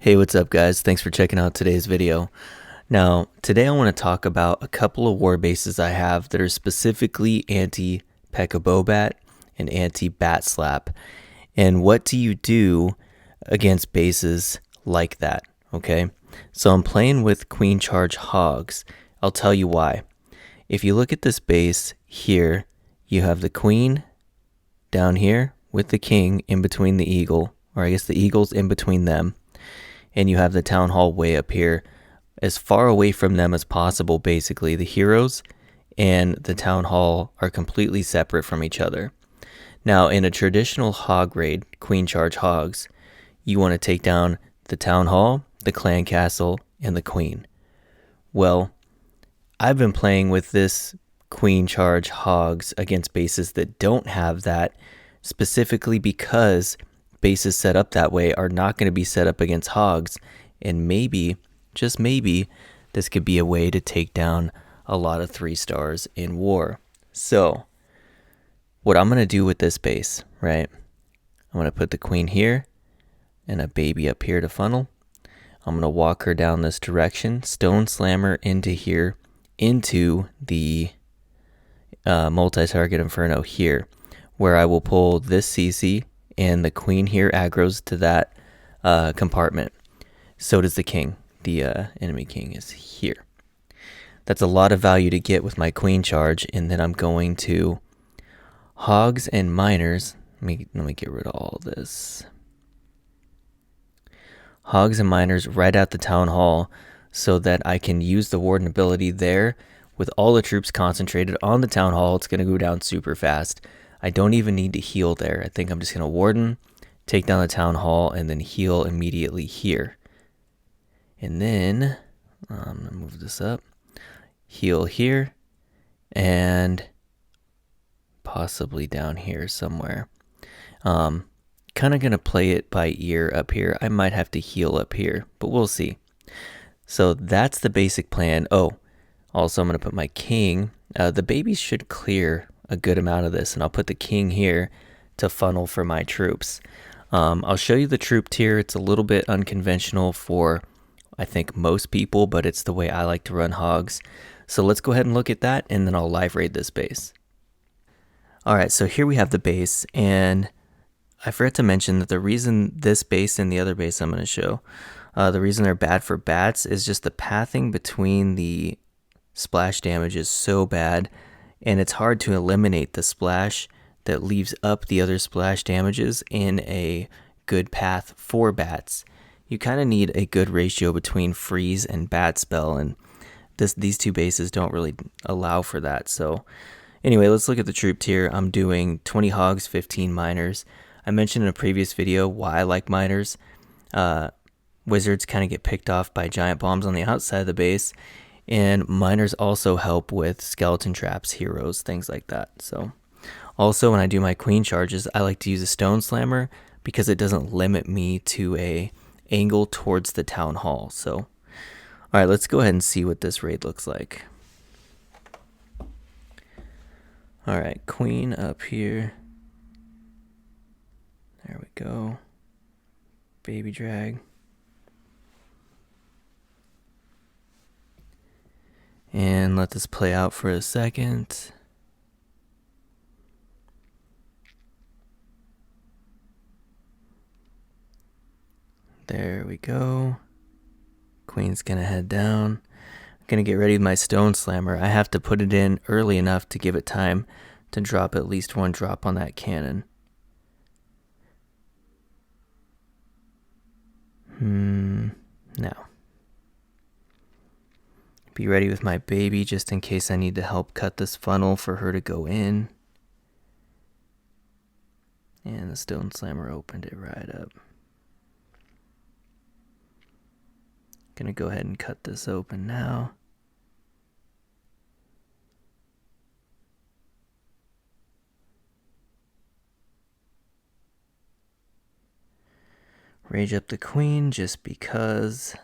Hey, what's up guys? Thanks for checking out today's video. Now, today I want to talk about a couple of war bases I have that are specifically anti-P.E.K.K.A Bobat and anti-Bat Slap. And what do you do against bases like that, okay? So I'm playing with Queen Charge Hogs. I'll tell you why. If you look at this base here, you have the Queen down here with the King in between the Eagle, or I guess the Eagle's in between them. And you have the Town Hall way up here, as far away from them as possible. Basically, the heroes and the Town Hall are completely separate from each other. Now, in a traditional hog raid, Queen Charge Hogs, you want to take down the Town Hall, the Clan Castle, and the Queen. Well, I've been playing with this Queen Charge Hogs against bases that don't have that, specifically because bases set up that way are not going to be set up against hogs, and maybe, just maybe, this could be a way to take down a lot of 3 stars in war. So, what I'm going to do with this base, right? I'm going to put the Queen here and a baby up here to funnel. I'm going to walk her down this direction, stone slammer into here, into the multi-target Inferno here, where I will pull this CC, and the Queen here aggros to that compartment. So does the King. The enemy King is here. That's a lot of value to get with my Queen Charge, and then I'm going to Hogs and Miners. Let me get rid of all this. Hogs and Miners right at the Town Hall, so that I can use the Warden ability there with all the troops concentrated on the Town Hall. It's going to go down super fast. I don't even need to heal there. I think I'm just going to Warden, take down the Town Hall, and then heal immediately here. And then, I'm going to move this up, heal here, and possibly down here somewhere. Kind of going to play it by ear up here. I might have to heal up here, but we'll see. So that's the basic plan. Oh, also I'm going to put my King. The babies should clear a good amount of this, and I'll put the King here to funnel for my troops. I'll show you the troop tier. It's a little bit unconventional for, I think, most people, but it's the way I like to run hogs. So let's go ahead and look at that, and then I'll live raid this base. Alright, so here we have the base, and I forgot to mention that the reason this base and the other base I'm going to show, the reason they're bad for bats is just the pathing between the splash damage is so bad, and it's hard to eliminate the splash that leaves up the other splash damages in a good path for bats. You kind of need a good ratio between freeze and bat spell, and these two bases don't really allow for that. So anyway, let's look at the troop tier. I'm doing 20 hogs, 15 miners. I mentioned in a previous video why I like miners. Wizards kind of get picked off by giant bombs on the outside of the base, and miners also help with skeleton traps, heroes, things like that. So also when I do my Queen charges, I like to use a stone slammer because it doesn't limit me to a angle towards the Town Hall. So alright, let's go ahead and see what this raid looks like. Alright, Queen up here. There we go. Baby drag. And let this play out for a second. There we go. Queen's gonna head down. I'm gonna get ready with my stone slammer. I have to put it in early enough to give it time to drop at least 1 drop on that cannon. Now. Be ready with my baby just in case I need to help cut this funnel for her to go in. And the stone slammer opened it right up. Gonna go ahead and cut this open now. Rage up the Queen just because.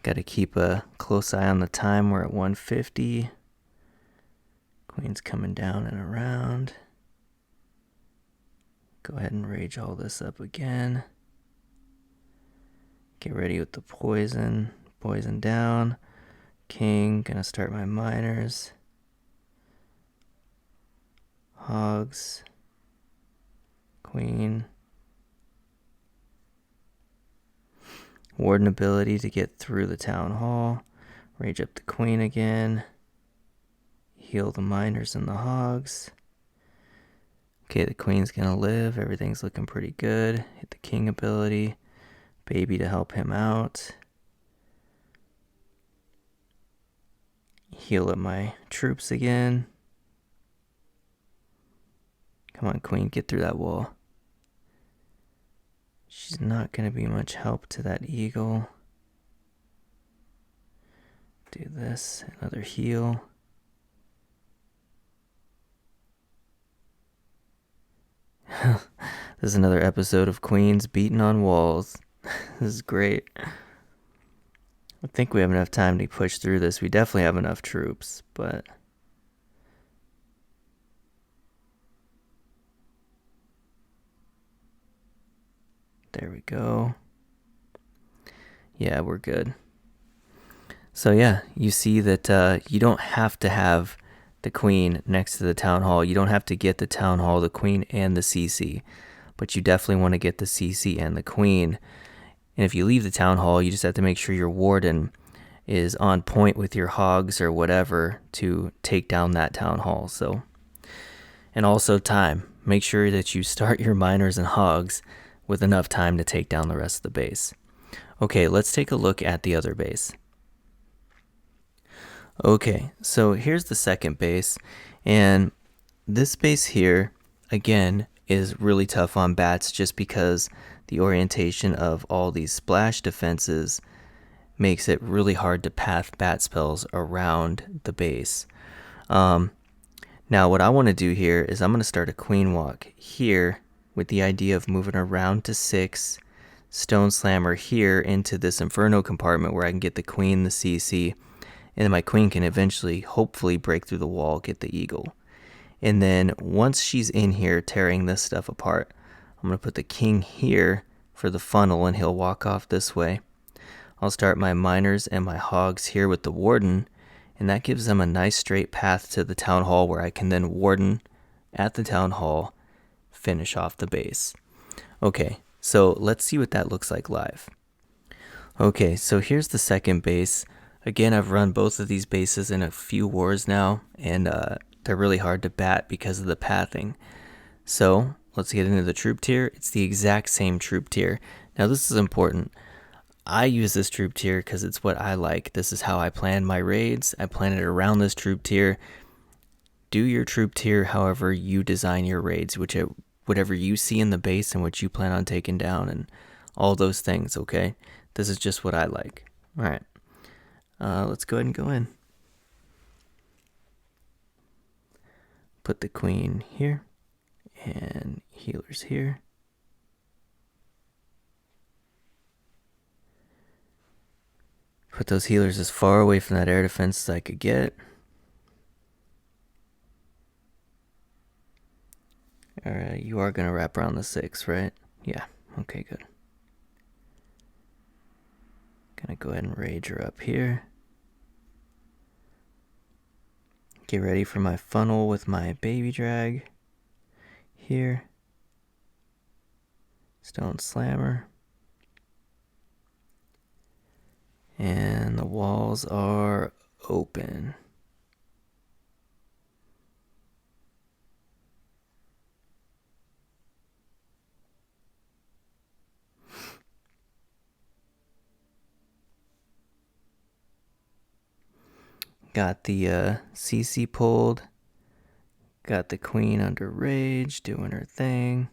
Got to keep a close eye on the time. We're at 150. Queen's coming down and around. Go ahead and rage all this up again. Get ready with the poison. Poison down. King, gonna start my miners. Hogs. Queen. Warden ability to get through the town hall. Rage up the queen again. Heal the miners and the hogs. Okay, the queen's gonna live. Everything's looking pretty good. Hit the king ability. Baby to help him out. Heal up my troops again. Come on, queen, get through that wall. She's not gonna be much help to that eagle. Do this, another heal. This is another episode of Queens beating on walls. This is great. I think we have enough time to push through this. We definitely have enough troops, but... There we go. Yeah, we're good. So yeah, you see that you don't have to have the queen next to the town hall. You don't have to get the town hall, the queen, and the CC. But you definitely want to get the CC and the queen. And if you leave the town hall, you just have to make sure your warden is on point with your hogs or whatever to take down that town hall. So, and also time. Make sure that you start your miners and hogs with enough time to take down the rest of the base. Okay, let's take a look at the other base. Okay, so here's the second base, and this base here, again, is really tough on bats just because the orientation of all these splash defenses makes it really hard to path bat spells around the base. Now what I want to do here is I'm going to start a queen walk here with the idea of moving around to 6, stone slammer here into this inferno compartment where I can get the queen, the CC, and then my queen can eventually, hopefully, break through the wall, get the eagle. And then once she's in here tearing this stuff apart, I'm going to put the king here for the funnel and he'll walk off this way. I'll start my miners and my hogs here with the warden, and that gives them a nice straight path to the town hall where I can then warden at the town hall, finish off the base. Okay, so let's see what that looks like live. Okay, so here's the second base. Again, I've run both of these bases in a few wars now, and they're really hard to bat because of the pathing. So let's get into the troop tier. It's the exact same troop tier. Now this is important. I use this troop tier because it's what I like. This is how I plan my raids. I plan it around this troop tier. Do your troop tier however you design your raids, whatever you see in the base and what you plan on taking down and all those things, okay? This is just what I like. All right. Let's go ahead and go in. Put the queen here and healers here. Put those healers as far away from that air defense as I could get. Alright, you are going to wrap around the 6, right? Yeah, okay, good. Gonna go ahead and rage her up here. Get ready for my funnel with my baby drag. Here. Stone slammer. And the walls are open. Got the CC pulled. Got the queen under rage, doing her thing.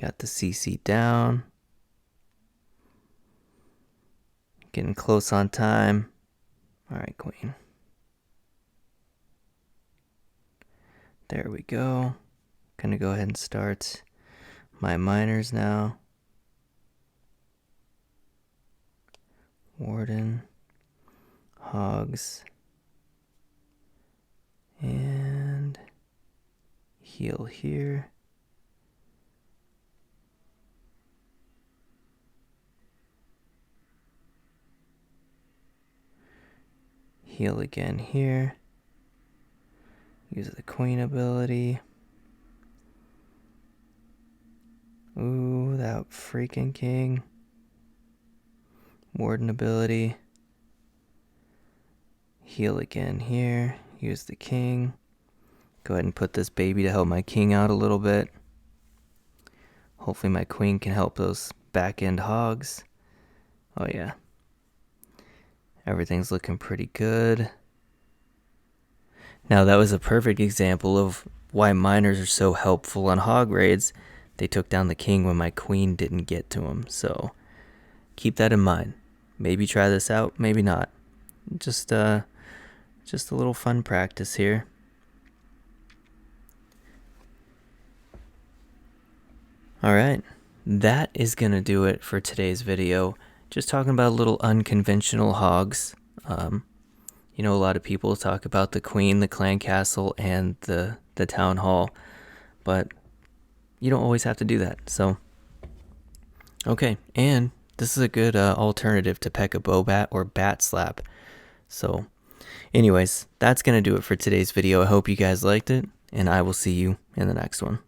Got the CC down. Getting close on time. Alright, queen. There we go. Gonna go ahead and start my miners now. Warden. Hogs. And Heal here. Heal again here. Use the queen ability. Ooh, that freaking king. Warden ability. Heal again here. Use the king. Go ahead and put this baby to help my king out a little bit. Hopefully my queen can help those back end hogs. Oh yeah. Everything's looking pretty good. Now that was a perfect example of why miners are so helpful on hog raids. They took down the king when my queen didn't get to him. So keep that in mind. Maybe try this out, maybe not. Just a little fun practice here. Alright, that is going to do it for today's video. Just talking about little unconventional hogs. You know, a lot of people talk about the queen, the clan castle, and the town hall. But you don't always have to do that. So, okay, and this is a good alternative to peck a bow bat or bat slap. So, anyways, that's going to do it for today's video. I hope you guys liked it, and I will see you in the next one.